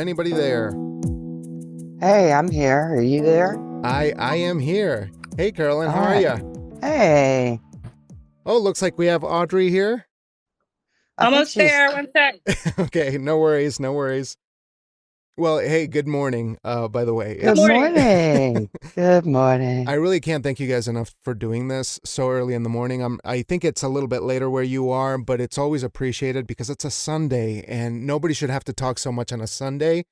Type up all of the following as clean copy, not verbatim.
anybody there? Hey, I'm here. Are you there? I am here. Hey, Carolyn, All how are right. you? Hey. Oh, looks like we have Audrey here. I think Almost she's there. One sec. Okay, no worries, no worries. Well, hey, good morning, by the way. Good morning. morning. Good morning. I really can't thank you guys enough for doing this so early in the morning. I think it's a little bit later where you are, but it's always appreciated because it's a Sunday and nobody should have to talk so much on a Sunday.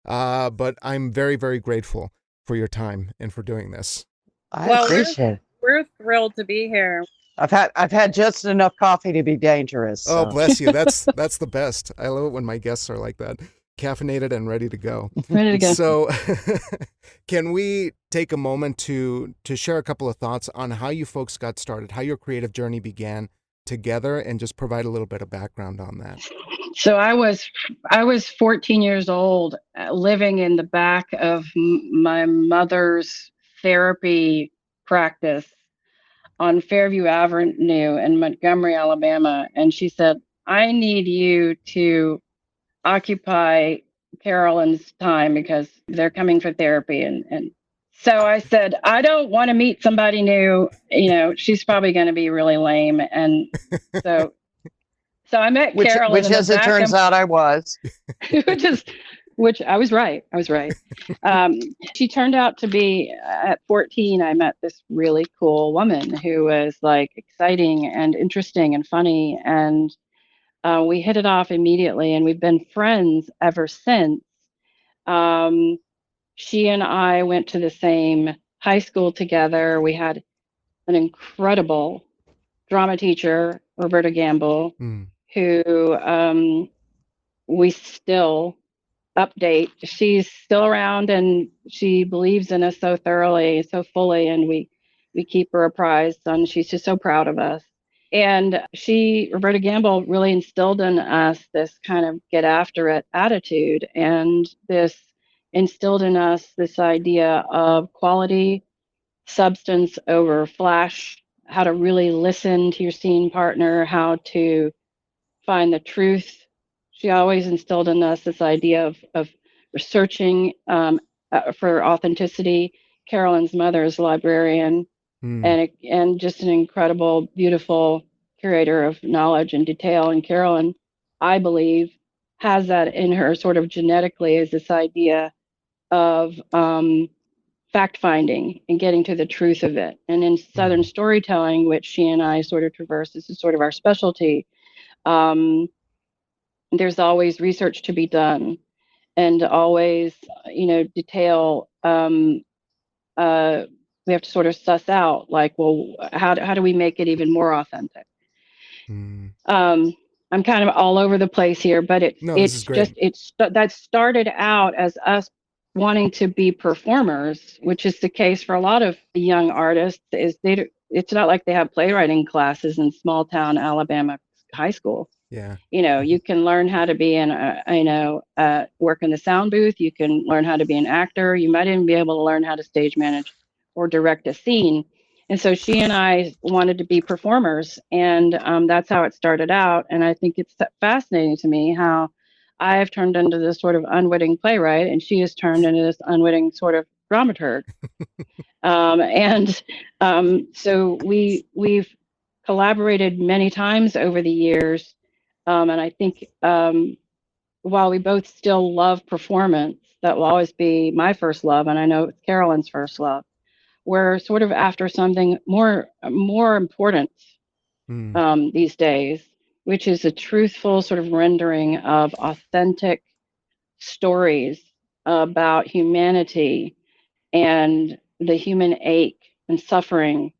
But I'm very, very grateful for your time and for doing this. I Well, appreciate it. We're thrilled to be here. I've had just enough coffee to be dangerous. Oh, So. bless you. That's the best. I love it when my guests are like that, caffeinated and ready to go. Ready to go. So can we take a moment to share a couple of thoughts on how you folks got started, how your creative journey began together, and just provide a little bit of background on that? So I was 14 years old, living in the back of my mother's therapy practice on Fairview Avenue in Montgomery, Alabama. And she said, I need you to occupy Carolyn's time because they're coming for therapy. And so I said, I don't want to meet somebody new. She's probably going to be really lame. And so I met Carolyn. Which as it turns out, I was. Which I was right. She turned out to be, at 14, I met this really cool woman who was like exciting and interesting and funny. And we hit it off immediately, and we've been friends ever since. She and I went to the same high school together. We had an incredible drama teacher, Roberta Gamble, who we still update. She's still around, and she believes in us so thoroughly, so fully, and we keep her apprised, and she's just so proud of us. And Roberta Gamble, really instilled in us this kind of get after it attitude, and this instilled in us this idea of quality, substance over flash, how to really listen to your scene partner, how to find the truth. She always instilled in us this idea of researching for authenticity. Carolyn's mother is a librarian and just an incredible, beautiful curator of knowledge and detail. And Carolyn, I believe, has that in her sort of genetically, as this idea of fact-finding and getting to the truth of it. And in Southern storytelling, which she and I sort of traverse, this is sort of our specialty, there's always research to be done, and always, detail. We have to sort of suss out, like, well, how do we make it even more authentic? I'm kind of all over the place here, but that started out as us wanting to be performers, which is the case for a lot of young artists. It's not like they have playwriting classes in small town Alabama high school. Yeah. You can learn how to be work in the sound booth. You can learn how to be an actor. You might even be able to learn how to stage manage or direct a scene. And so she and I wanted to be performers, and that's how it started out. And I think it's fascinating to me how I have turned into this sort of unwitting playwright, and she has turned into this unwitting sort of dramaturg. So we've collaborated many times over the years. And I think while we both still love performance, that will always be my first love, and I know it's Carolyn's first love. We're sort of after something more important these days, which is a truthful sort of rendering of authentic stories about humanity and the human ache and suffering,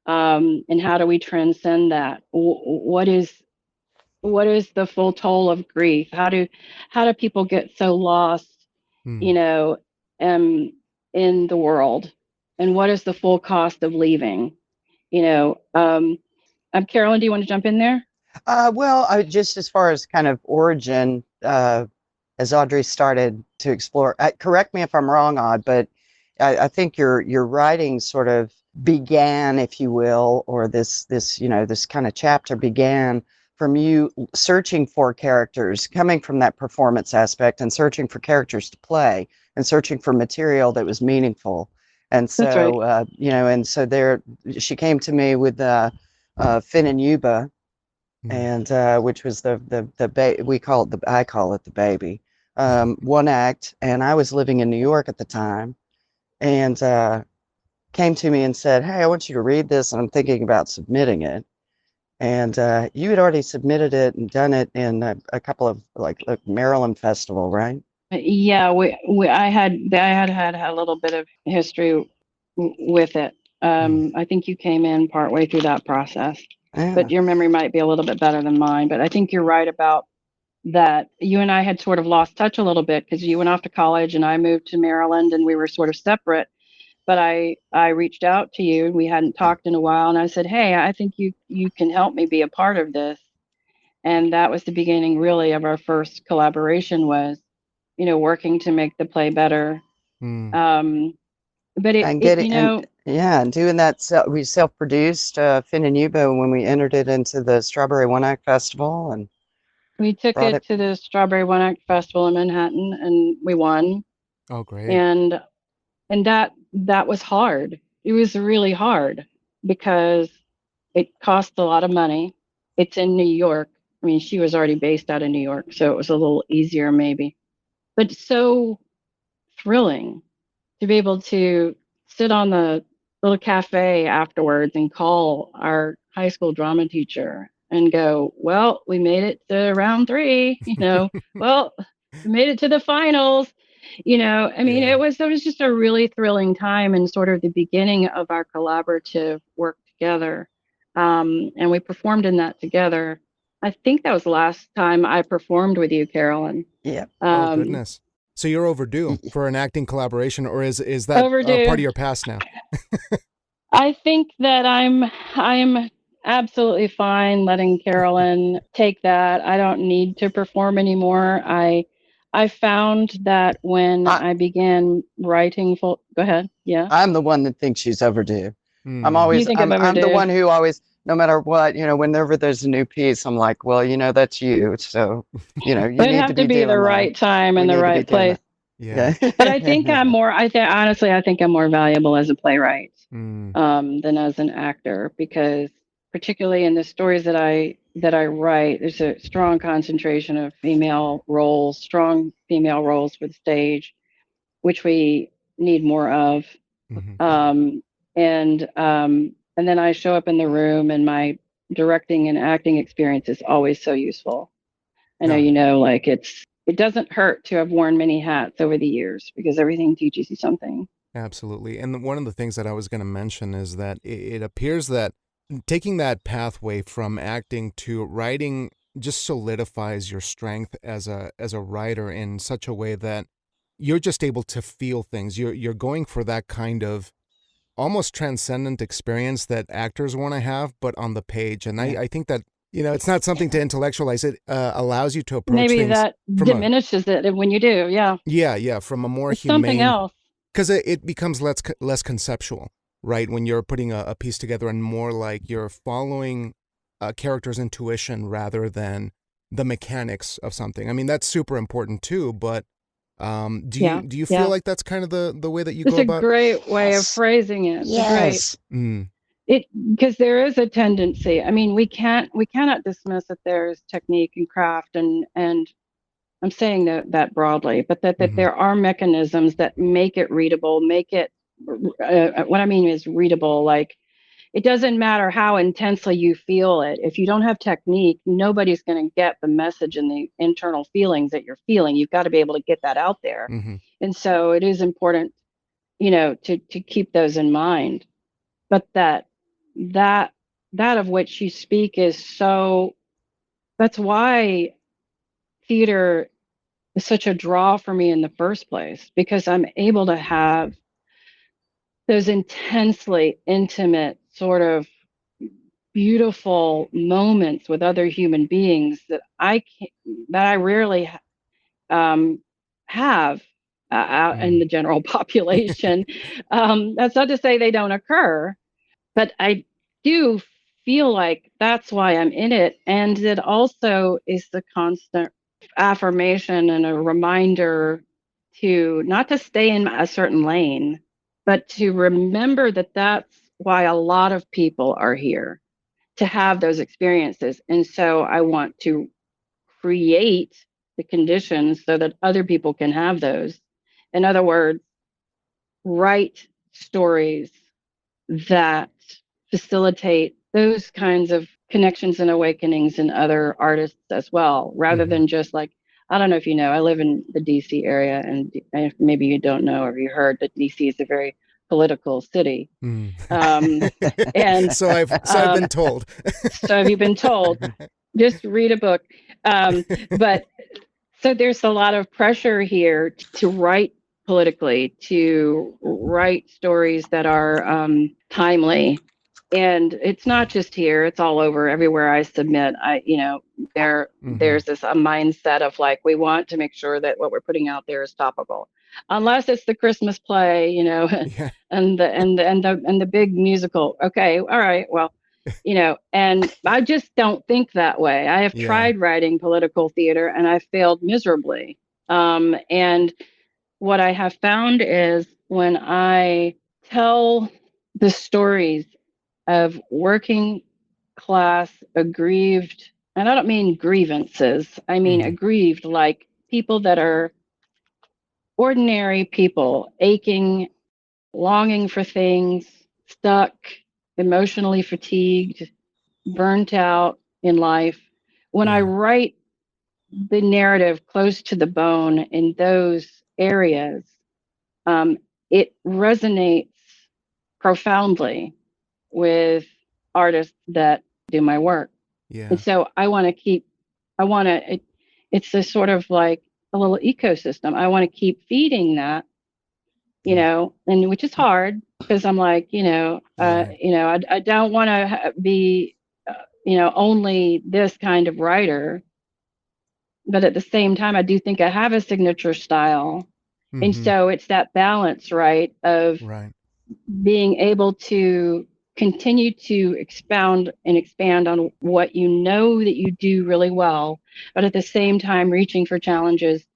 and how do we transcend that? What is the full toll of grief? How do people get so lost, in the world? And what is the full cost of leaving? Carolyn, do you want to jump in there? Well, just as far as kind of origin, as Audrey started to explore, correct me if I'm wrong, Aud, but I think your writing sort of began, if you will, or this kind of chapter began from you searching for characters, coming from that performance aspect and searching for characters to play and searching for material that was meaningful. And That's right. so, and so there, she came to me with Finn and Yuba, and which was we call it I call it the baby, one act. And I was living in New York at the time, and came to me and said, "Hey, I want you to read this, and I'm thinking about submitting it." And you had already submitted it and done it in a couple of like Maryland Festival, right? Yeah, I had a little bit of history with it. I think you came in partway through that process, but your memory might be a little bit better than mine. But I think you're right about that. You and I had sort of lost touch a little bit because you went off to college and I moved to Maryland and we were sort of separate. But I reached out to you and we hadn't talked in a while, and I said, "Hey, I think you can help me be a part of this." And that was the beginning really of our first collaboration, was, working to make the play better. But and doing that. We self-produced Finn and Yuba when we entered it into the Strawberry One Act Festival, and we took it to the Strawberry One Act Festival in Manhattan, and we won. Oh, great! And that was hard. It was really hard because it cost a lot of money. It's in New York. I mean, she was already based out of New York, so it was a little easier maybe. But so thrilling to be able to sit on the little cafe afterwards and call our high school drama teacher and go, "Well, we made it to round 3, well, we made it to the finals." I mean, it was just a really thrilling time and sort of the beginning of our collaborative work together. And we performed in that together. I think that was the last time I performed with you, Carolyn. Yeah. Oh, goodness. So you're overdue for an acting collaboration, or is that overdue. Part of your past now? I think that I'm absolutely fine letting Carolyn take that. I don't need to perform anymore. I found that when I began writing go ahead. Yeah. I'm the one that thinks she's overdue. I'm the one who always, no matter what, whenever there's a new piece, I'm like, well, that's you. So, you need have to be the right time and the right place. Yeah. But I think honestly, I think I'm more valuable as a playwright than as an actor, because particularly in the stories that I write, there's a strong concentration of strong female roles for the stage, which we need more of. And then I show up in the room, and my directing and acting experience is always so useful. I know it doesn't hurt to have worn many hats over the years, because everything teaches you something. Absolutely. And one of the things that I was going to mention is that it appears that taking that pathway from acting to writing just solidifies your strength as a writer in such a way that you're just able to feel things. You're going for that kind of almost transcendent experience that actors want to have, but on the page. And I think that, it's not something to intellectualize. It allows you to approach Maybe things. That diminishes it when you do. Yeah. Yeah. From a more humane. Something else. Because it becomes less conceptual, right? When you're putting a piece together, and more like you're following a character's intuition rather than the mechanics of something. I mean, that's super important too, but do you feel like that's kind of the way that you go about? It's a great way of phrasing it. Yes. Because there is a tendency. I mean, we cannot dismiss that there's technique and craft, and I'm saying that broadly, but that there are mechanisms that make it readable, what I mean is readable. Like, it doesn't matter how intensely you feel it. If you don't have technique, nobody's going to get the message and the internal feelings that you're feeling. You've got to be able to get that out there. And so it is important, to keep those in mind. But that of which you speak that's why theater is such a draw for me in the first place, because I'm able to have those intensely intimate, sort of beautiful moments with other human beings that I rarely have out in the general population. That's not to say they don't occur, but I do feel like that's why I'm in it. And it also is the constant affirmation and a reminder to not to stay in a certain lane, but to remember that that's why a lot of people are here, to have those experiences. And so I want to create the conditions so that other people can have those. In other words, write stories that facilitate those kinds of connections and awakenings in other artists as well, rather than just like, I don't know if you know, I live in the DC area, and maybe you don't know or you heard that DC is a very political city. And so I've been told. So have you been told? Just read a book. But so there's a lot of pressure here to write politically, to write stories that are timely. And it's not just here, it's all over. Everywhere I submit, there's this a mindset of like, we want to make sure that what we're putting out there is topical. Unless it's the Christmas play, Yeah. and the big musical. Okay, all right, well, and I just don't think that way. I have tried writing political theater and I failed miserably. And what I have found is when I tell the stories of working class aggrieved, and I don't mean grievances, I mean aggrieved, like people that are ordinary people, aching, longing for things, stuck, emotionally fatigued, burnt out in life. When I write the narrative close to the bone in those areas, it resonates profoundly with artists that do my work. Yeah. And so it's a sort of like a little ecosystem. I want to keep feeding that, and which is hard because I'm like, I don't want to be, only this kind of writer. But at the same time, I do think I have a signature style. And so it's that balance, right, of being able to continue to expound and expand on what you know that you do really well, but at the same time reaching for challenges,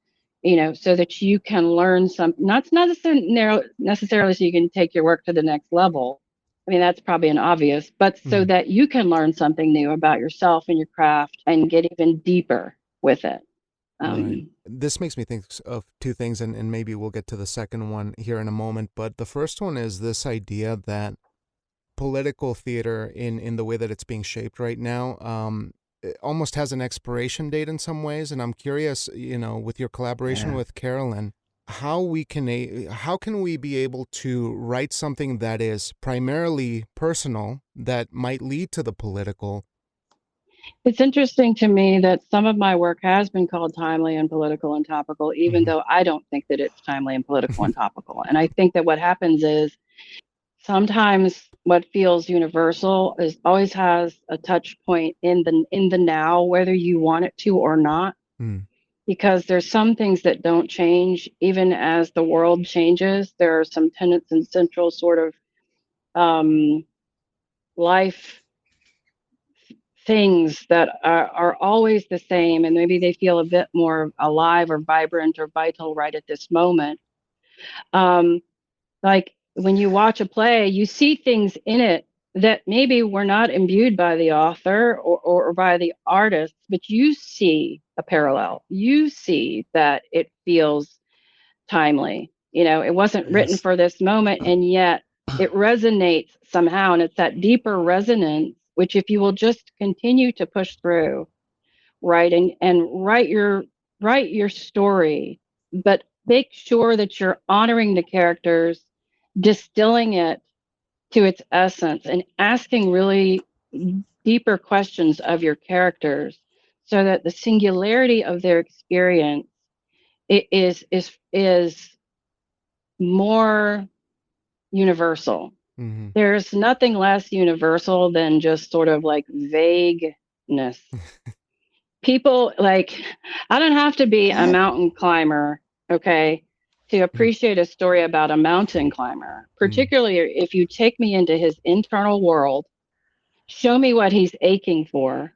so that you can learn something, not necessarily so you can take your work to the next level. I mean, that's probably an obvious, but so that you can learn something new about yourself and your craft and get even deeper with it. This makes me think of two things, and maybe we'll get to the second one here in a moment. But the first one is this idea that political theater, in the way that it's being shaped right now, it almost has an expiration date in some ways. And I'm curious, with your collaboration with Carolyn, how can we be able to write something that is primarily personal that might lead to the political? It's interesting to me that some of my work has been called timely and political and topical, even though I don't think that it's timely and political and topical. And I think that what happens is sometimes what feels universal always has a touch point in the now, whether you want it to or not. Because there's some things that don't change, even as the world changes. There are some tenets and central sort of life things that are always the same, and maybe they feel a bit more alive or vibrant or vital right at this moment. Like when you watch a play, you see things in it that maybe were not imbued by the author or by the artist, but you see a parallel. You see that it feels timely. It wasn't written for this moment, and yet it resonates somehow. And it's that deeper resonance, which if you will just continue to push through, writing and write your story, but make sure that you're honoring the characters, distilling it to its essence, and asking really deeper questions of your characters, so that the singularity of their experience is more universal. There's nothing less universal than just sort of like vagueness. People like, I don't have to be a mountain climber, okay, to appreciate a story about a mountain climber, particularly if you take me into his internal world show me what he's aching for,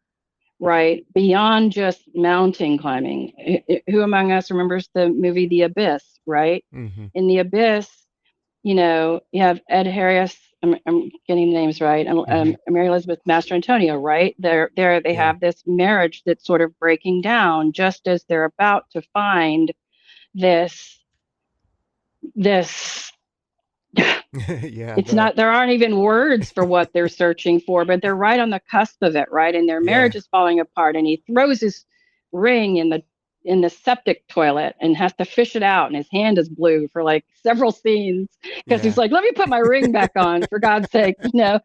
right? Beyond just mountain climbing. Who among us remembers the movie The Abyss, right? Mm-hmm. In The Abyss, you know, you have Ed Harris. I'm getting the names right. Mary Elizabeth Master Antonio, right? They have this marriage that's sort of breaking down just as they're about to find this. It's not, there aren't even words for what they're searching for, but they're right on the cusp of it, right? And their marriage is falling apart, and he throws his ring in the septic toilet and has to fish it out, and his hand is blue for like several scenes because he's like, let me put my ring back on, for God's sake, you know.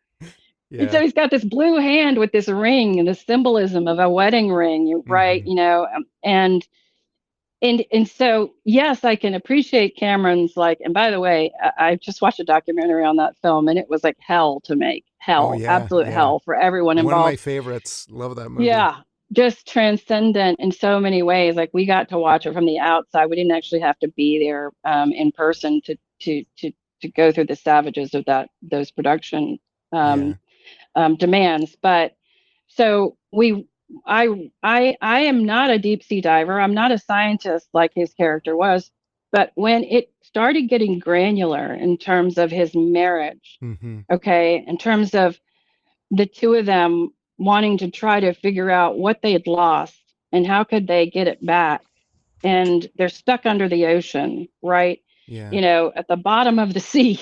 And so he's got this blue hand with this ring and the symbolism of a wedding ring, right? You know, and so, yes, I can appreciate Cameron's, like, and by the way, I just watched a documentary on that film, and it was like hell to make. Absolute hell for everyone involved. One of my favorites. Love that movie. Yeah, just transcendent in so many ways. Like, we got to watch it from the outside. We didn't actually have to be there in person to go through the savages of those production demands. But so I am not a deep sea diver. I'm not a scientist like his character was. But when it started getting granular in terms of his marriage, okay, in terms of the two of them wanting to try to figure out what they had lost and how could they get it back, and they're stuck under the ocean, right? You know, at the bottom of the sea,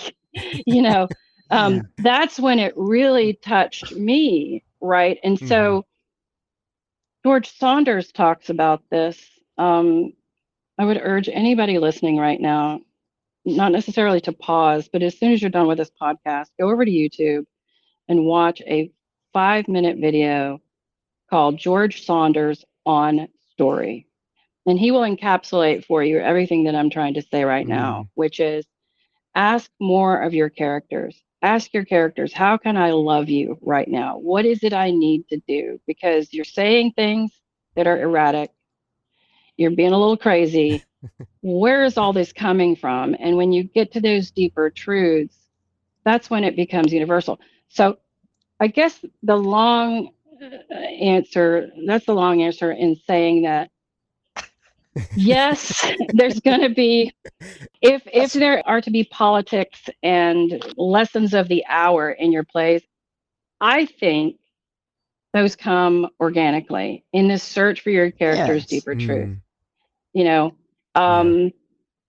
you know, that's when it really touched me, right? And so George Saunders talks about this. I would urge anybody listening right now, not necessarily to pause, but as soon as you're done with this podcast, go over to YouTube and watch a 5-minute video called George Saunders on Story. And he will encapsulate for you everything that I'm trying to say right now, which is ask more of your characters. Ask your characters, how can I love you right now? What is it I need to do? Because you're saying things that are erratic. You're being a little crazy. Where is all this coming from? And when you get to those deeper truths, that's when it becomes universal. So I guess the long answer in saying that, yes, there's going to be, if there are to be politics and lessons of the hour in your plays, I think those come organically in this search for your character's deeper truth. You know, Carolyn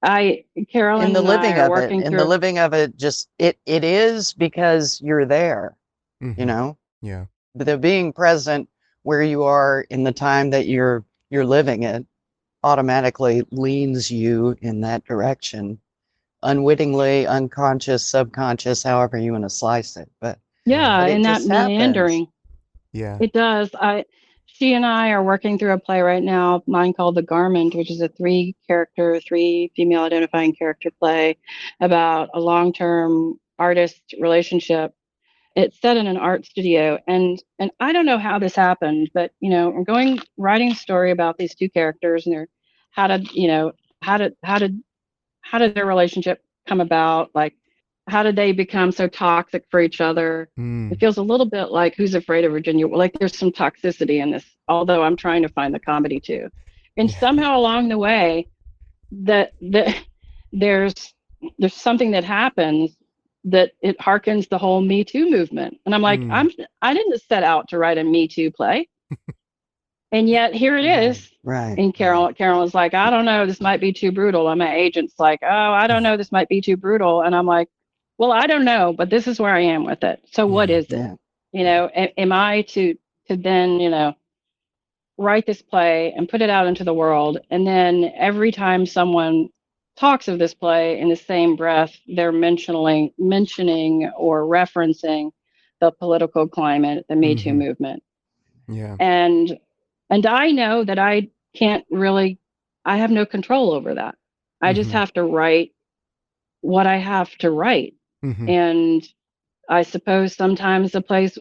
in the living of it, in the living of it, just it is because you're there, you know. The being present where you are in the time that you're living it automatically leans you in that direction, unwittingly, unconscious, subconscious, however you want to slice it. But and that meandering. It does. She and I are working through a play right now, mine called The Garment, which is a 3 female identifying character play about a long-term artist relationship. It's set in an art studio, and I don't know how this happened, but you know, I'm writing a story about these 2 characters and how did their relationship come about? Like, how did they become so toxic for each other? It feels a little bit like Who's Afraid of Virginia? Like, there's some toxicity in this, although I'm trying to find the comedy too. And somehow along the way, that there's something that happens that it harkens the whole Me Too movement. And I'm like, I didn't set out to write a Me Too play. And yet here it is. Right. And Carolyn's like, I don't know, this might be too brutal. And my agent's like, oh, I don't know, this might be too brutal. And I'm like, well, I don't know, but this is where I am with it. So what is it? You know, am I to then, you know, write this play and put it out into the world, and then every time someone talks of this play in the same breath, they're mentioning or referencing the political climate, the Me Too movement. And I know that I have no control over that. I just have to write what I have to write. And I suppose sometimes the plays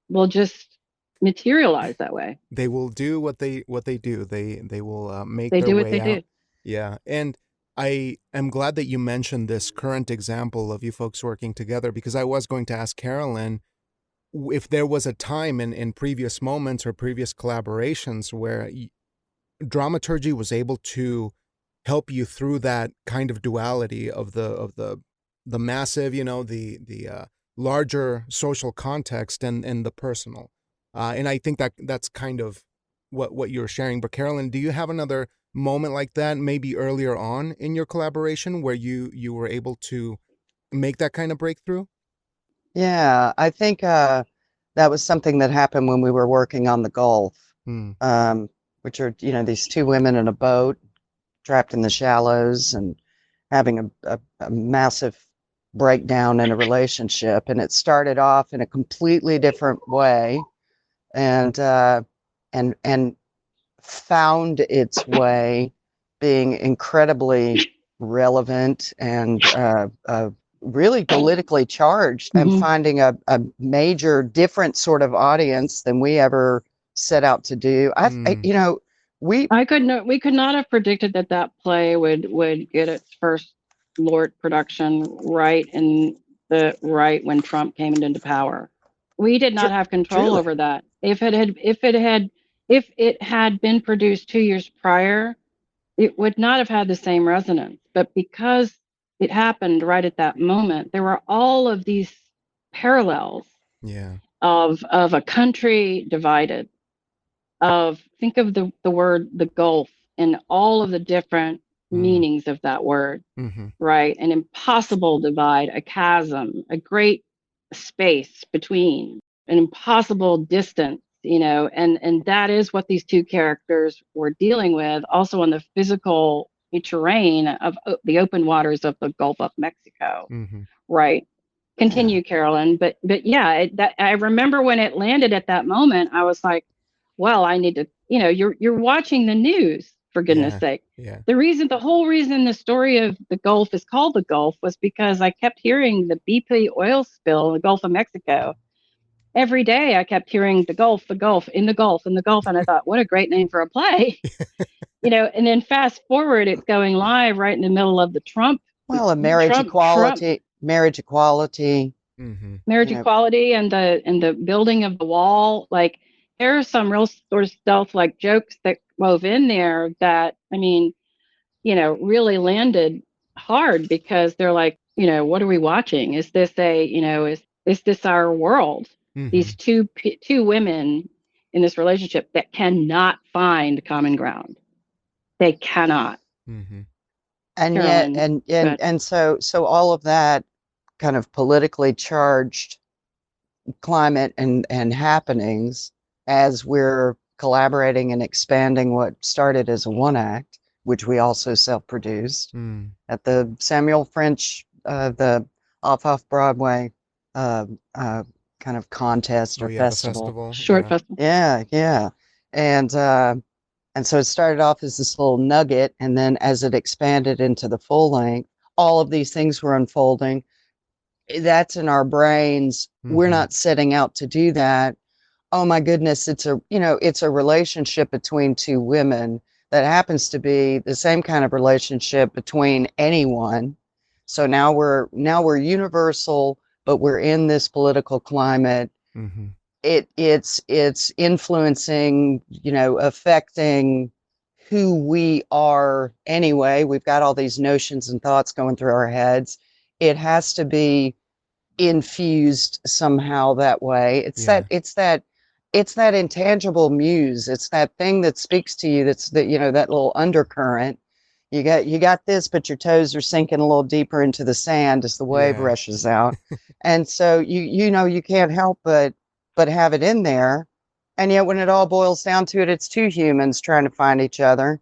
will just materialize that way. They will do what they do. They will make they their do way what they out. do. Yeah. And I am glad that you mentioned this current example of you folks working together, because I was going to ask Carolyn, if there was a time in previous moments or previous collaborations where dramaturgy was able to help you through that kind of duality of the massive, the larger social context and the personal. And I think that that's kind of what you're sharing. But Carolyn, do you have another moment like that, maybe earlier on in your collaboration, where you were able to make that kind of breakthrough? Yeah, I think that was something that happened when we were working on the Gulf, which are, these two women in a boat trapped in the shallows and having a massive breakdown in a relationship. And it started off in a completely different way and found its way being incredibly relevant and really politically charged, and finding a major different sort of audience than we ever set out to do. We could not have predicted that play would get its first Lort production right when Trump came into power. We did not have control over that. If it had been produced 2 years prior, it would not have had the same resonance. But because it happened right at that moment, there were all of these parallels of a country divided, think of the word the Gulf and all of the different meanings of that word, right? An impossible divide, a chasm, a great space between, an impossible distance, and that is what these two characters were dealing with, also on the physical terrain of the open waters of the Gulf of Mexico, right? Continue, Carolyn. But yeah, I remember when it landed at that moment, I was like, well, I need to, you're watching the news, for goodness sake. Yeah. The whole reason the story of the Gulf is called the Gulf was because I kept hearing the BP oil spill in the Gulf of Mexico. Every day I kept hearing the Gulf, in the Gulf. And I thought, what a great name for a play. And then fast forward, it's going live right in the middle of the Trump. Well, marriage equality, marriage equality and the building of the wall. Like, there are some real sort of stealth like jokes that wove in there that, really landed hard, because they're like, what are we watching? Is this is this our world? These two women in this relationship that cannot find common ground. They cannot. And Carolyn, yet, and so all of that kind of politically charged climate and happenings, as we're collaborating and expanding what started as a one act, which we also self-produced at the Samuel French, the off Broadway kind of contest or festival. Short festival. Yeah. And so it started off as this little nugget, and then as it expanded into the full length, all of these things were unfolding. That's in our brains. We're not setting out to do that. Oh my goodness, it's a relationship between two women that happens to be the same kind of relationship between anyone. So now we're universal, but we're in this political climate. It's influencing, affecting who we are anyway. We've got all these notions and thoughts going through our heads. It has to be infused somehow that way. It's that intangible muse. It's that thing that speaks to you. That's that little undercurrent. You got this, but your toes are sinking a little deeper into the sand as the wave rushes out. And so you can't help but have it in there. And yet when it all boils down to it, it's two humans trying to find each other,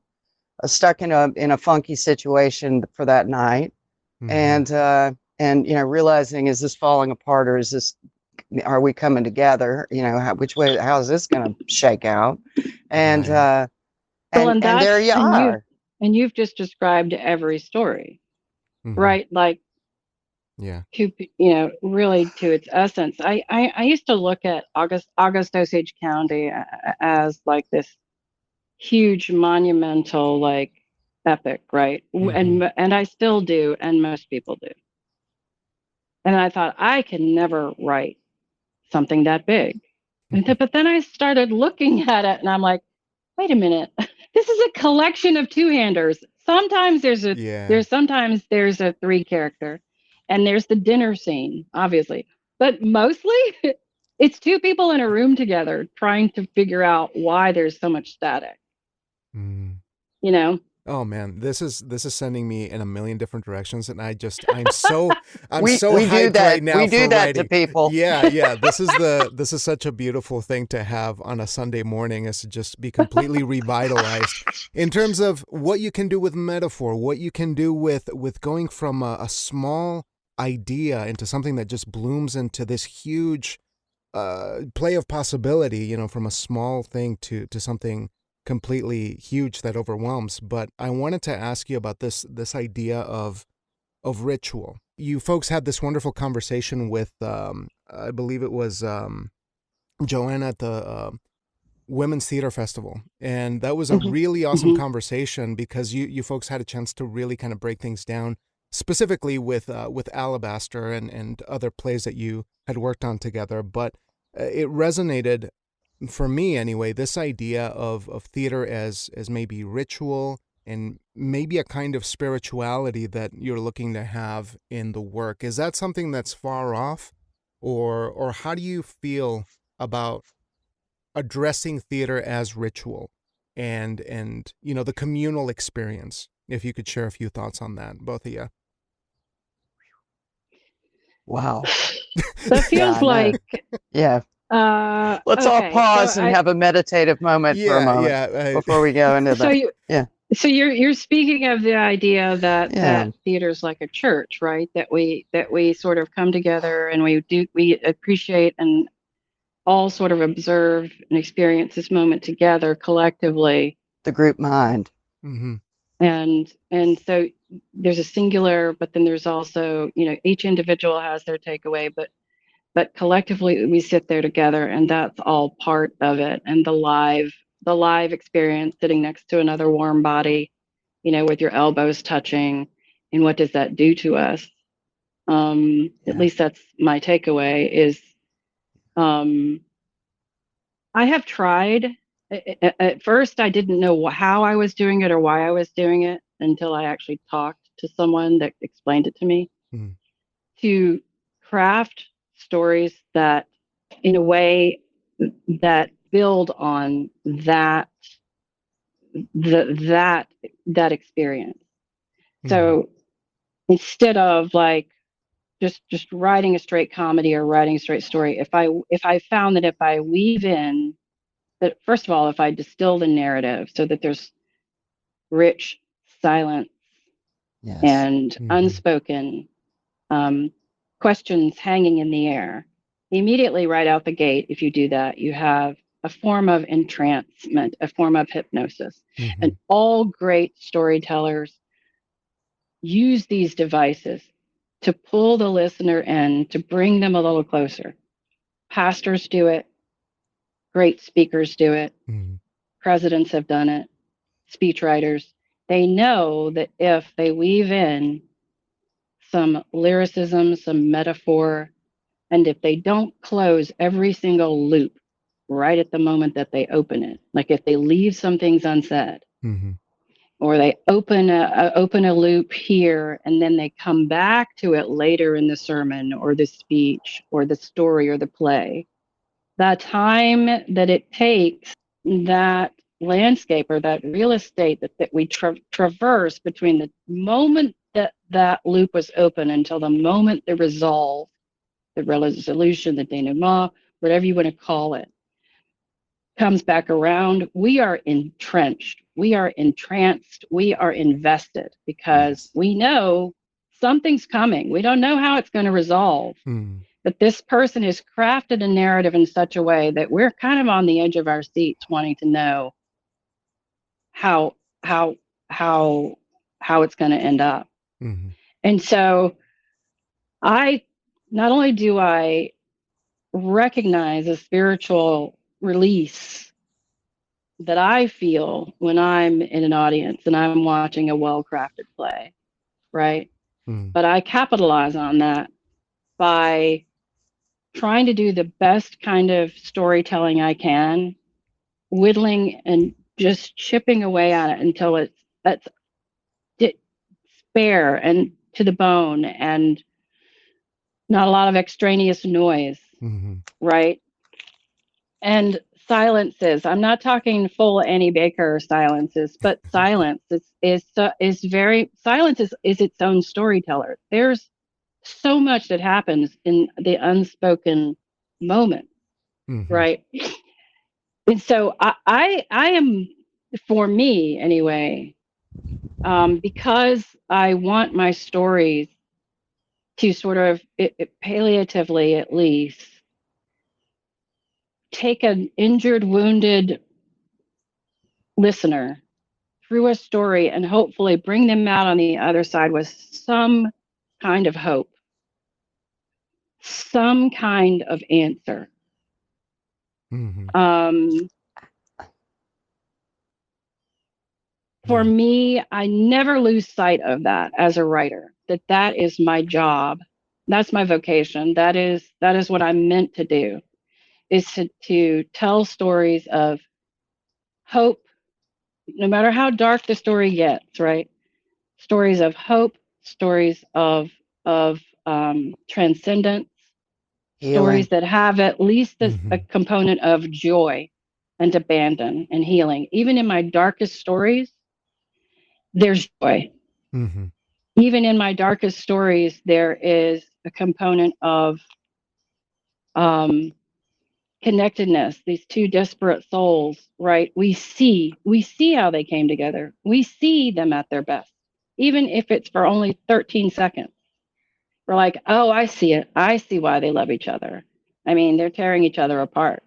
stuck in a funky situation for that night. And realizing, is this falling apart, or are we coming together? Which way, how is this going to shake out? And there you are. And you've just described every story, right? Like, really to its essence. I used to look at August Osage County as like this huge monumental, like, epic, right? And I still do, and most people do. And I thought, I can never write something that big. But then I started looking at it and I'm like, wait a minute, this is a collection of two-handers. Sometimes there's a three character, and there's the dinner scene, obviously. But mostly it's two people in a room together trying to figure out why there's so much static. You know? Oh man, this is sending me in a million different directions, and I'm so we hyped do that. right now. We do for that writing. to people. Yeah. This is such a beautiful thing to have on a Sunday morning, is to just be completely revitalized in terms of what you can do with metaphor, what you can do with going from a small idea into something that just blooms into this huge play of possibility. You know, from a small thing to something completely huge that overwhelms. But I wanted to ask you about this idea of ritual. You folks had this wonderful conversation with I believe it was Joanna at the Women's Theater Festival, and that was a really awesome conversation, because you folks had a chance to really kind of break things down, specifically with Alabaster and other plays that you had worked on together. But it resonated, for me anyway, this idea of theater as maybe ritual and maybe a kind of spirituality that you're looking to have in the work. Is that something that's far off, or how do you feel about addressing theater as ritual and you know, the communal experience? If you could share a few thoughts on that, both of you. Wow. That feels like yeah. Let's all pause and have a meditative moment for a moment before we go into that. So you're speaking of the idea that theater's like a church, right? That we sort of come together and we appreciate and all sort of observe and experience this moment together collectively. The group mind. And so there's a singular, but then there's also, you know, each individual has their takeaway, but collectively we sit there together, and that's all part of it. And the live experience, sitting next to another warm body, you know, with your elbows touching, and what does that do to us? At least that's my takeaway is, I have tried. At first, I didn't know how I was doing it or why I was doing it until I actually talked to someone that explained it to me. To craft stories that, in a way, that build on that experience. So instead of like just writing a straight comedy or writing a straight story, if I found that if I weave in that, first of all, if I distill the narrative so that there's rich silence and unspoken questions hanging in the air, immediately right out the gate, if you do that, you have a form of entrancement, a form of hypnosis. And all great storytellers use these devices to pull the listener in, to bring them a little closer. Pastors do it. Great speakers do it. Presidents have done it. Speechwriters. They know that if they weave in some lyricism, some metaphor, and if they don't close every single loop right at the moment that they open it, like if they leave some things unsaid, or they open a loop here and then they come back to it later in the sermon or the speech or the story or the play, the time that it takes, that landscape or that real estate that we traverse between the moment that loop was open until the moment the resolve, the resolution, the denouement, whatever you want to call it, comes back around, we are entrenched, we are entranced, we are invested, because we know something's coming. We don't know how it's going to resolve. But this person has crafted a narrative in such a way that we're kind of on the edge of our seats wanting to know how it's going to end up. And so not only do I recognize a spiritual release that I feel when I'm in an audience and I'm watching a well-crafted play, right? But I capitalize on that by trying to do the best kind of storytelling I can, whittling and just chipping away at it until that's spare and to the bone and not a lot of extraneous noise, right? And silences. I'm not talking full Annie Baker silences, but silence is very silence is its own storyteller. There's so much that happens in the unspoken moment, right? And so I am, for me anyway, because I want my stories to sort of palliatively at least take an injured, wounded listener through a story and hopefully bring them out on the other side with some kind of hope, some kind of answer. For me, I never lose sight of that as a writer, that is my job. That's my vocation. That is what I'm meant to do, is to tell stories of hope, no matter how dark the story gets, right? Stories of hope, stories of transcendence, Healing. Stories that have at least a component of joy and abandon and healing. Even in my darkest stories, there's joy. Even in my darkest stories, there is a component of connectedness. These two disparate souls, right? We see how they came together. We see them at their best, even if it's for only 13 seconds. We're like, oh, I see it. I see why they love each other. I mean, they're tearing each other apart.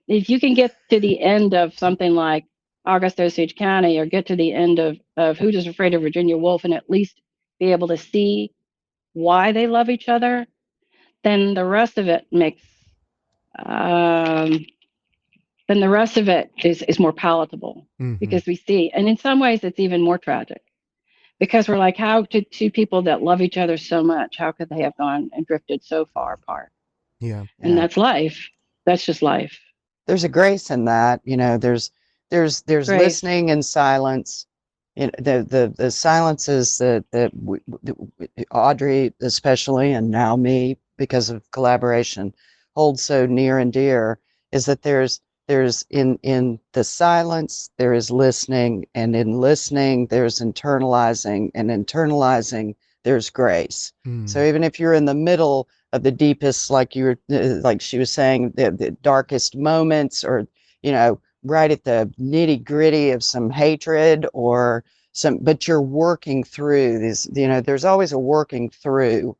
If you can get to the end of something like August Osage County, or get to the end of Who's Afraid of Virginia Woolf, and at least be able to see why they love each other, then the rest of it makes then the rest of it is more palatable, because we see, and in some ways it's even more tragic, because we're like, how could two people that love each other so much, how could they have gone and drifted so far apart? And that's life. That's just life. There's a grace in that, you know. There's grace. Listening and silence. You know, the silences that Audrey especially, and now me, because of collaboration, hold so near and dear, is that there's in the silence there is listening, and in listening there's internalizing, and internalizing there's grace. So even if you're in the middle of the deepest, like you were, like she was saying, the darkest moments, or, you know, right at the nitty gritty of some hatred or some, but you're working through this, you know, there's always a working through,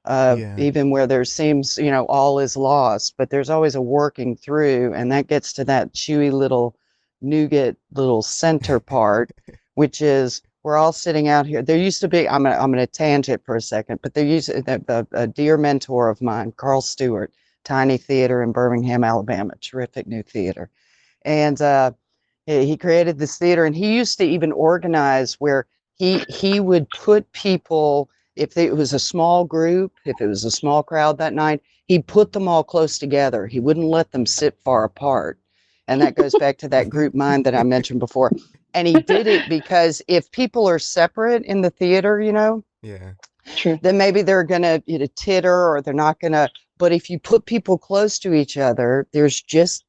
even where there seems, you know, all is lost, but there's always a working through, and that gets to that chewy little nougat little center part, which is, we're all sitting out here. There used to be, I'm gonna tangent for a second, but there used a dear mentor of mine, Carl Stewart, Tiny Theater in Birmingham, Alabama, terrific new theater. And he created this theater, and he used to even organize where he would put people, if it was a small group, if it was a small crowd that night, he'd put them all close together. He wouldn't let them sit far apart. And that goes back to that group mind that I mentioned before. And he did it because if people are separate in the theater, you know, then maybe they're going to, you know, titter, or they're not going to. But if you put people close to each other, there just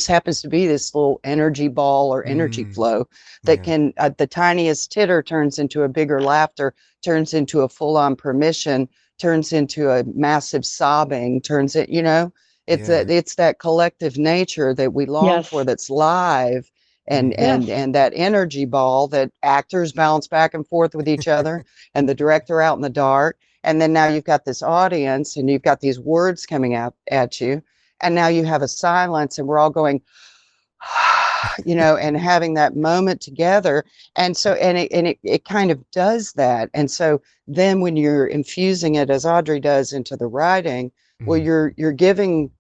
happens to be this little energy ball or energy flow that can, the tiniest titter turns into a bigger laughter, turns into a full-on permission, turns into a massive sobbing, turns it, you know, it's that collective nature that we long for, that's live. And that energy ball that actors bounce back and forth with each other, and the director out in the dark. And then now you've got this audience, and you've got these words coming out at you. And now you have a silence, and we're all going, you know, and having that moment together. And so, and it kind of does that. And so then when you're infusing it, as Audrey does, into the writing, well, you're giving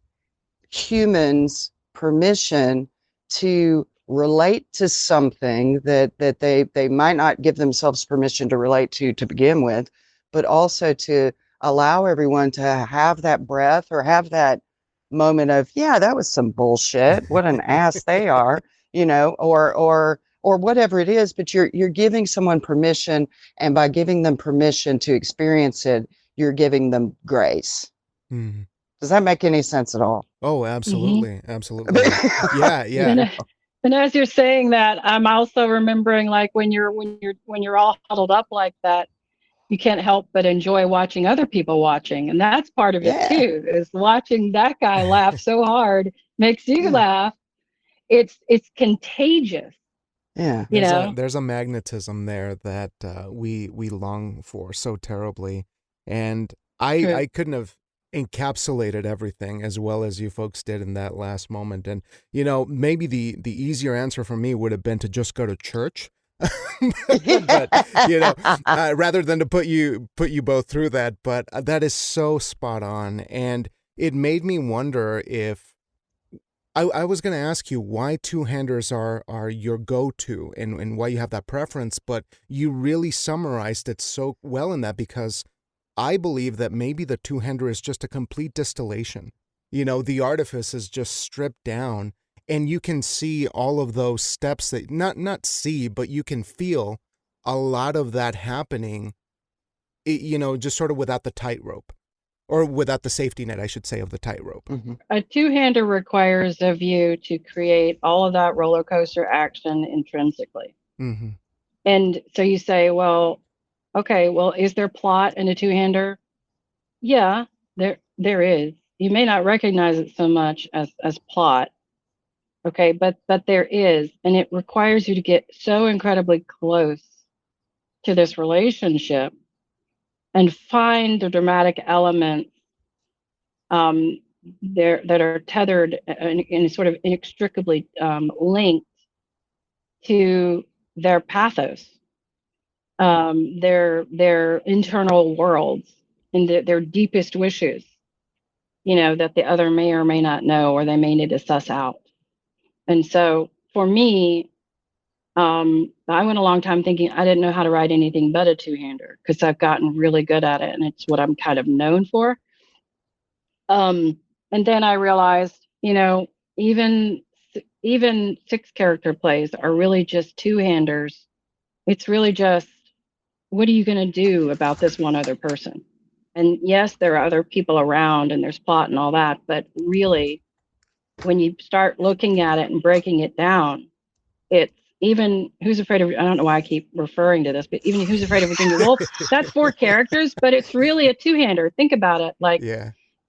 humans permission to relate to something that they might not give themselves permission to relate to begin with, but also to allow everyone to have that breath or have that moment of, yeah, that was some bullshit. What an ass they are, or whatever it is, but you're giving someone permission, and by giving them permission to experience it, you're giving them grace. Mhm. Does that make any sense at all? Oh, absolutely. Absolutely. Yeah, yeah. And as you're saying that, I'm also remembering, like, when you're all huddled up like that, you can't help but enjoy watching other people watching, and that's part of it too. Is watching that guy laugh so hard makes you laugh. It's contagious. Yeah, there's a magnetism there that we long for so terribly, and I couldn't have encapsulated everything as well as you folks did in that last moment. And maybe the easier answer for me would have been to just go to church. But rather than to put you both through that, but that is so spot on, and it made me wonder if I was going to ask you why two-handers are your go-to and why you have that preference, but you really summarized it so well in that, because I believe that maybe the two-hander is just a complete distillation. The artifice is just stripped down, and you can see all of those steps that not see, but you can feel a lot of that happening, just sort of without the tightrope, or without the safety net, I should say, of the tightrope. Mm-hmm. A two-hander requires of you to create all of that roller coaster action intrinsically. Mm-hmm. And so you say, well, okay, well, is there plot in a two-hander? Yeah, there is. You may not recognize it so much as plot. Okay, but there is, and it requires you to get so incredibly close to this relationship and find the dramatic elements there that are tethered and sort of inextricably linked to their pathos, their internal worlds, and their deepest wishes, that the other may or may not know, or they may need to suss out. And so for me, I went a long time thinking I didn't know how to write anything but a two-hander, because I've gotten really good at it and it's what I'm kind of known for. And then I realized, even 6-character plays are really just two-handers. It's really just, what are you going to do about this one other person? And yes, there are other people around and there's plot and all that, but really, when you start looking at it and breaking it down, it's even Who's Afraid of, I don't know why I keep referring to this, but even Who's Afraid of Virginia Woolf, that's 4 characters, but it's really a two-hander. Think about it. Like,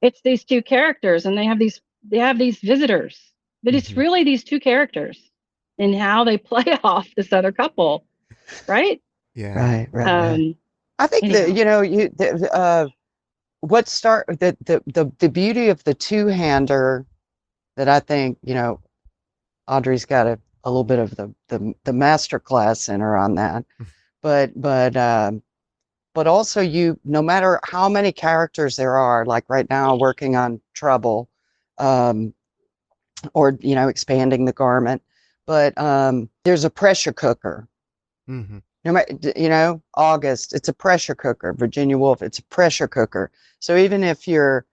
it's these 2 characters, and they have these visitors, but it's really these 2 characters and how they play off this other couple, right? Yeah. Right. I think that the beauty of the two-hander that I think Audrey's got a little bit of the master class in her on that, but also no matter how many characters there are, like right now working on Trouble, or expanding the garment, but there's a pressure cooker. Mm-hmm. No matter, August, it's a pressure cooker. Virginia Woolf, it's a pressure cooker. So even if you're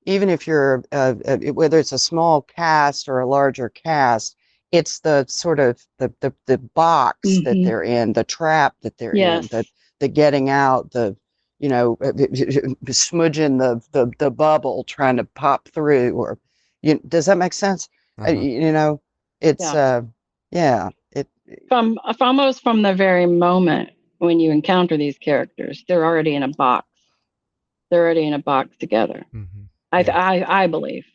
whether it's a small cast or a larger cast, it's the sort of the box that they're in, the trap that they're in, the getting out, the smudging the bubble, trying to pop through, or does that make sense? It's almost from the very moment when you encounter these characters, they're already in a box. They're already in a box together. Mm-hmm. I believe,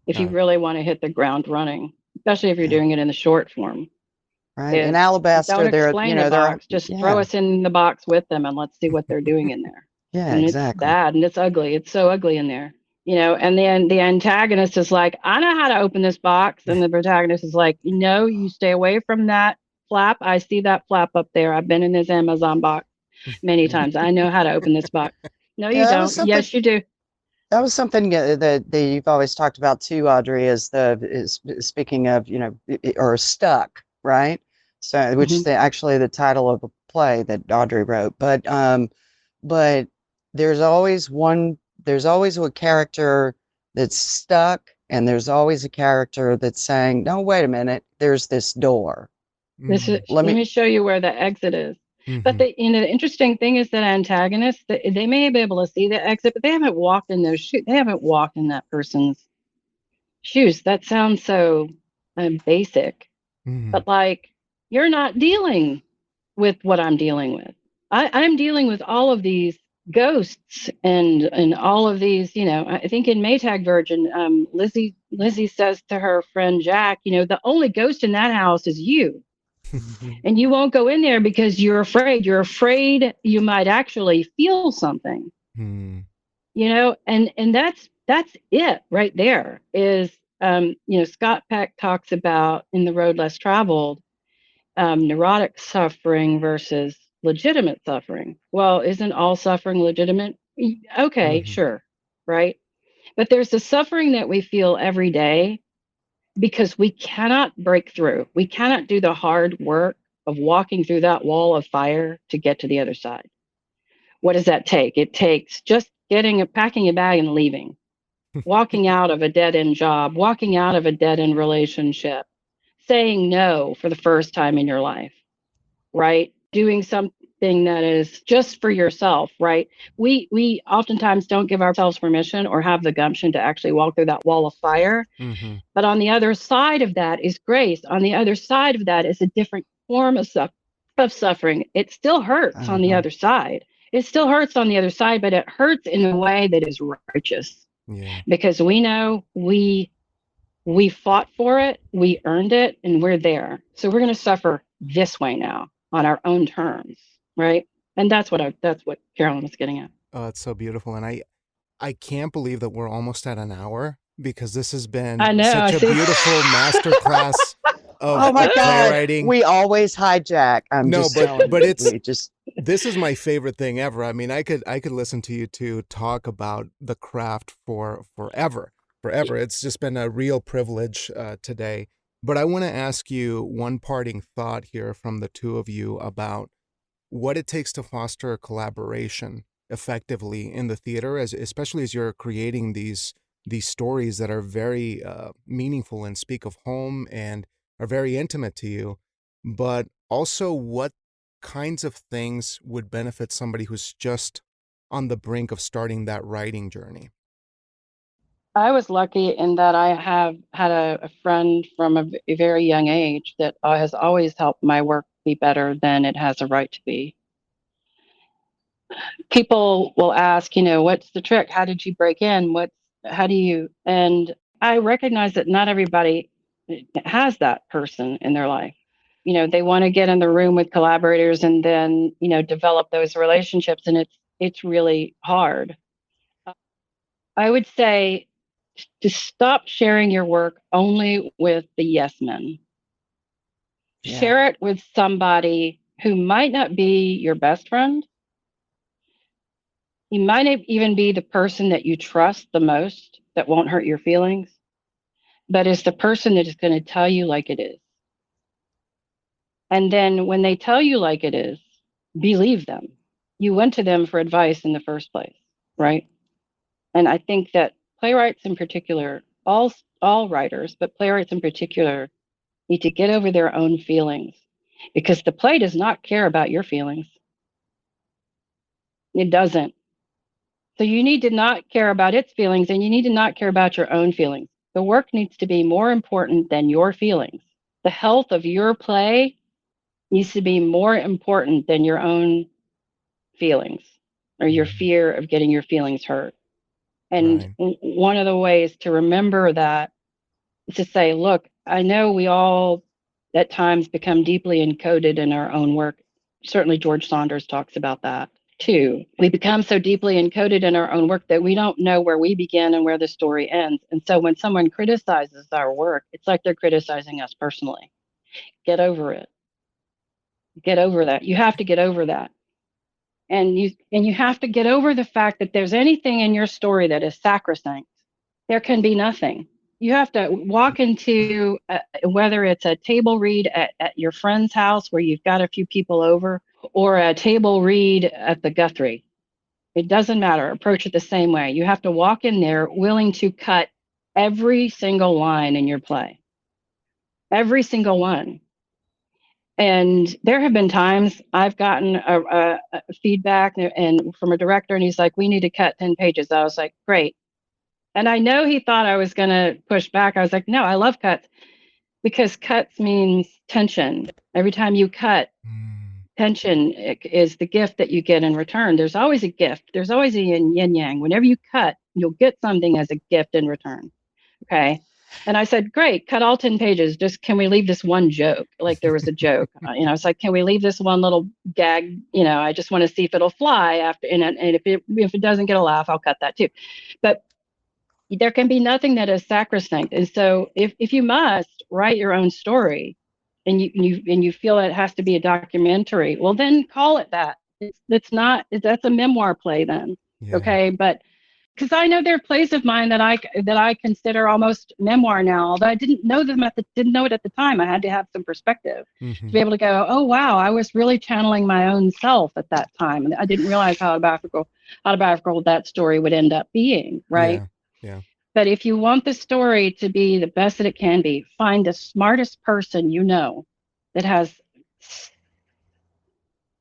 if you really want to hit the ground running, especially if you're doing it in the short form. Right. In Alabaster, don't explain the box. Just throw us in the box with them and let's see what they're doing in there. And exactly. It's bad and it's ugly. It's so ugly in there. And then the antagonist is like, I know how to open this box. And the protagonist is like, no, you stay away from that flap. I see that flap up there. I've been in this Amazon box many times. I know how to open this box. No, you don't. Yes, you do. That was something that you've always talked about too, Audrey, is speaking of, or Stuck, right? So, which is actually the title of a play that Audrey wrote. But there's always a character that's stuck, and there's always a character that's saying, no, wait a minute, there's this door. Let me show you where the exit is. But the interesting thing is that antagonists, they may be able to see the exit, but they haven't walked in those shoes. They haven't walked in that person's shoes. That sounds so basic, but like, you're not dealing with what I'm dealing with. I'm dealing with all of these ghosts and all of these, I think in Maytag Virgin, Lizzie says to her friend Jack, the only ghost in that house is you. And you won't go in there because you're afraid. You're afraid you might actually feel something. And that's it right there. Is Scott Peck talks about in The Road Less Traveled, neurotic suffering versus legitimate suffering. Well, isn't all suffering legitimate? Okay, sure, right? But there's the suffering that we feel every day because we cannot break through. We cannot do the hard work of walking through that wall of fire to get to the other side. What does that take? It takes just packing a bag and leaving, walking out of a dead-end job, walking out of a dead-end relationship, saying no for the first time in your life, right? Doing something that is just for yourself, right? We oftentimes don't give ourselves permission or have the gumption to actually walk through that wall of fire. But on the other side of that is grace. On the other side of that is a different form of suffering. It still hurts on the other side. It still hurts on the other side, but it hurts in a way that is righteous. Yeah. Because we know we fought for it, we earned it, and we're there. So we're going to suffer this way now on our own terms, right? And that's what Carolyn was getting at. Oh, that's so beautiful. And I can't believe that we're almost at an hour, because this has been such a beautiful masterclass of playwriting. We always hijack. This is my favorite thing ever. I mean, I could listen to you two talk about the craft for forever. It's just been a real privilege today. But I want to ask you one parting thought here from the two of you about what it takes to foster collaboration effectively in the theater, especially as you're creating these stories that are very meaningful and speak of home and are very intimate to you, but also what kinds of things would benefit somebody who's just on the brink of starting that writing journey. I was lucky in that I have had a friend from a very young age that has always helped my work be better than it has a right to be. People will ask, what's the trick? How did you break in? And I recognize that not everybody has that person in their life. They want to get in the room with collaborators and then, develop those relationships. And it's really hard. I would say to stop sharing your work only with the yes men. Yeah. Share it with somebody who might not be your best friend. He might even be the person that you trust the most, that won't hurt your feelings, but is the person that is going to tell you like it is. And then when they tell you like it is, believe them. You went to them for advice in the first place, right? And I think that playwrights in particular, all writers, but playwrights in particular, need to get over their own feelings, because the play does not care about your feelings. It doesn't. So you need to not care about its feelings, and you need to not care about your own feelings. The work needs to be more important than your feelings. The health of your play needs to be more important than your own feelings or your fear of getting your feelings hurt. And one of the ways to remember that is to say, look, I know we all at times become deeply encoded in our own work. Certainly George Saunders talks about that too. We become so deeply encoded in our own work that we don't know where we begin and where the story ends. And so when someone criticizes our work, it's like they're criticizing us personally. Get over it. Get over that. You have to get over that. And you have to get over the fact that there's anything in your story that is sacrosanct. There can be nothing. You have to walk into, whether it's a table read at your friend's house where you've got a few people over, or a table read at the Guthrie. It doesn't matter. Approach it the same way. You have to walk in there willing to cut every single line in your play, every single one. And there have been times I've gotten a feedback and from a director, and he's like, "We need to cut 10 pages." I was like, "Great." And I know he thought I was going to push back. I was like, "No, I love cuts because cuts means tension. Every time you cut, tension is the gift that you get in return. There's always a gift. There's always a yin yang. Whenever you cut, you'll get something as a gift in return." Okay. And I said, "Great, cut all 10 pages. Just can we leave this one joke?" Like there was a joke, it's like, "Can we leave this one little gag? I just want to see if it'll fly after, and if it doesn't get a laugh, I'll cut that too." But there can be nothing that is sacrosanct. And so if you must write your own story and you feel it has to be a documentary, well, then call it that. That's a memoir play then. Yeah. Okay. But because I know there are plays of mine that I consider almost memoir now, although I didn't know didn't know it at the time. I had to have some perspective to be able to go, "Oh wow, I was really channeling my own self at that time, and I didn't realize how autobiographical that story would end up being." Right? Yeah. But if you want the story to be the best that it can be, find the smartest person that has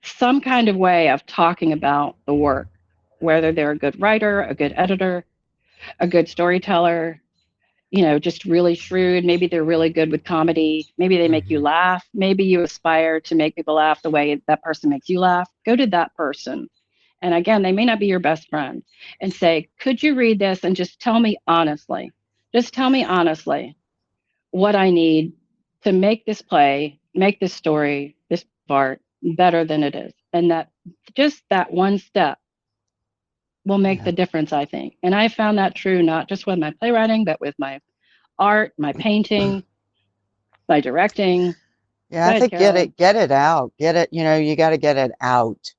some kind of way of talking about the work, whether they're a good writer, a good editor, a good storyteller, just really shrewd. Maybe they're really good with comedy. Maybe they make you laugh. Maybe you aspire to make people laugh the way that person makes you laugh. Go to that person. And again, they may not be your best friend, and say, "Could you read this and just tell me honestly what I need to make this play, make this story, this part better than it is?" And that just that one step will make the difference, I think. And I found that true, not just with my playwriting, but with my art, my painting, my directing. Yeah, I think get it out. Get it, you got to get it out.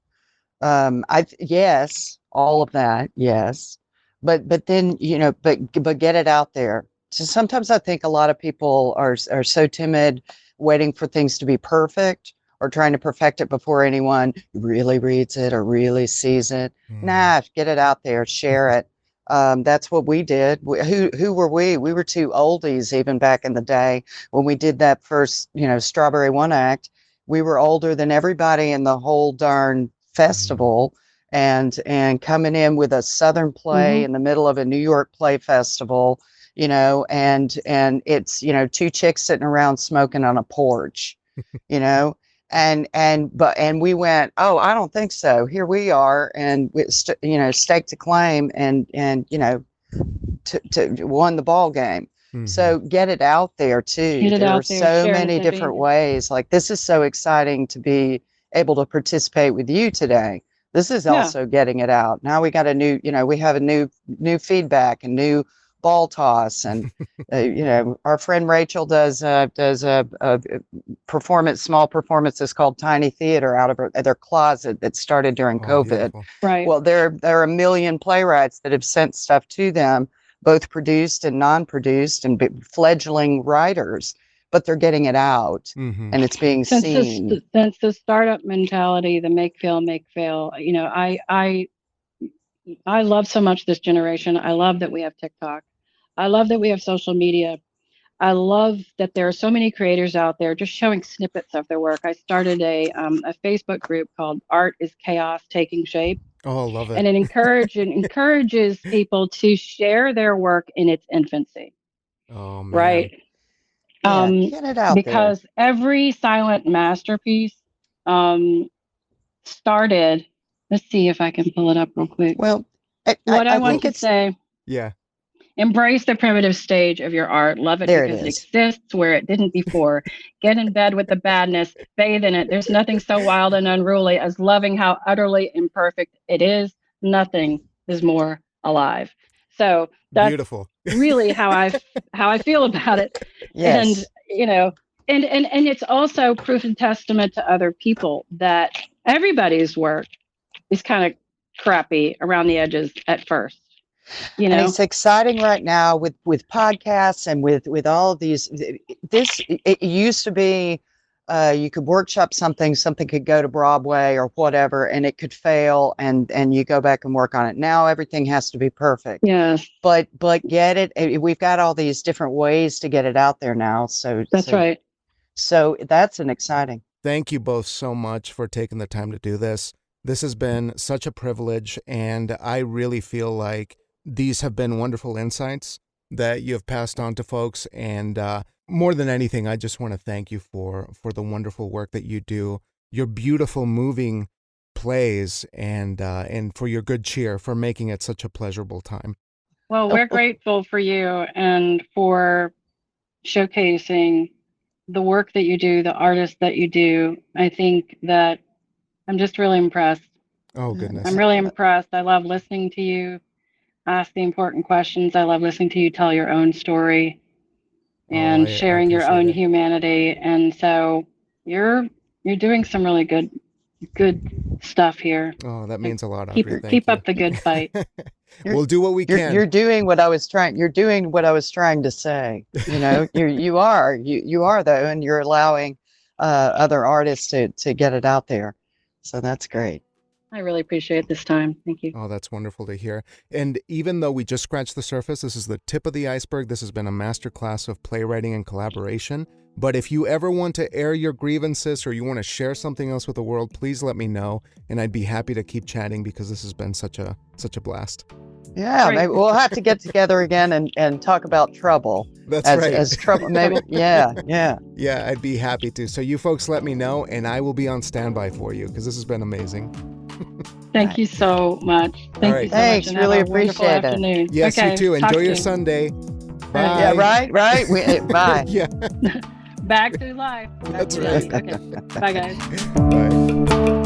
Yes, all of that, yes. But then, but get it out there. So sometimes I think a lot of people are so timid, waiting for things to be perfect or trying to perfect it before anyone really reads it or really sees it. Nah, get it out there, share it. That's what we did. Who were we? We were two oldies even back in the day when we did that first, Strawberry One Act. We were older than everybody in the whole darn festival, and coming in with a Southern play in the middle of a New York play festival, and it's, two chicks sitting around smoking on a porch, and we went, "Oh, I don't think so." Here we are, and we, staked a claim, and to won the ball game. So get it out there too. There are so many different ways. Like, this is so exciting to be able to participate with you today. This is also getting it out. Now we got a new, we have a new feedback, a new ball toss, and our friend Rachel does a small performances called Tiny Theater out of their closet that started during COVID. Beautiful. Right. Well, there are a million playwrights that have sent stuff to them, both produced and non-produced, and fledgling writers, but they're getting it out, and it's being seen. Since the startup mentality, the make fail, I love so much this generation. I love that we have TikTok. I love that we have social media. I love that there are so many creators out there just showing snippets of their work. I started a Facebook group called Art is Chaos Taking Shape. Oh, love it. And it encourages people to share their work in its infancy. Oh, man. Right. Get it out because every silent masterpiece started. Let's see if I can pull it up real quick. Well, I want to say. Yeah. Embrace the primitive stage of your art. Love it because it exists where it didn't before. Get in bed with the badness. Bathe in it. There's nothing so wild and unruly as loving how utterly imperfect it is. Nothing is more alive. So that's beautiful. Really how I feel about it. Yes. And and it's also proof and testament to other people that everybody's work is kind of crappy around the edges at first. And it's exciting right now with podcasts and with all of these. It used to be you could workshop something could go to Broadway or whatever, and it could fail, and you go back and work on it. Now everything has to be perfect. Yes. But get it. We've got all these different ways to get it out there now. That's right. So that's an exciting. Thank you both so much for taking the time to do this. This has been such a privilege, and I really feel like these have been wonderful insights that you have passed on to folks. And more than anything, I just want to thank you for the wonderful work that you do, your beautiful, moving plays, and for your good cheer, for making it such a pleasurable time. Well, we're grateful for you and for showcasing the work that you do, the artists that you do. I think that I'm just really impressed. Oh, goodness. I'm really impressed. I love listening to you ask the important questions. I love listening to you tell your own story and sharing your own humanity. And so you're doing some really good stuff here. Oh, that means a lot, Audrey. Keep up the good fight. We'll do what we can. You're doing what I was trying. You're doing what I was trying to say. You know, you are though, and you're allowing other artists to get it out there. So that's great. I really appreciate this time. Thank you. Oh, that's wonderful to hear. And even though we just scratched the surface, this is the tip of the iceberg. This has been a masterclass of playwriting and collaboration. But if you ever want to air your grievances or you want to share something else with the world, please let me know. And I'd be happy to keep chatting because this has been such a blast. Yeah, maybe we'll have to get together again and talk about trouble. That's right. As trouble, maybe. Yeah. Yeah, I'd be happy to. So you folks let me know, and I will be on standby for you because this has been amazing. Thank you so much. Thank you so Thanks, much. And really appreciate it. Afternoon. Yes, okay, you too. Enjoy your Sunday. Bye. Yeah, right. Bye. Yeah. Back to life. That's right. Okay. Bye, guys. Bye.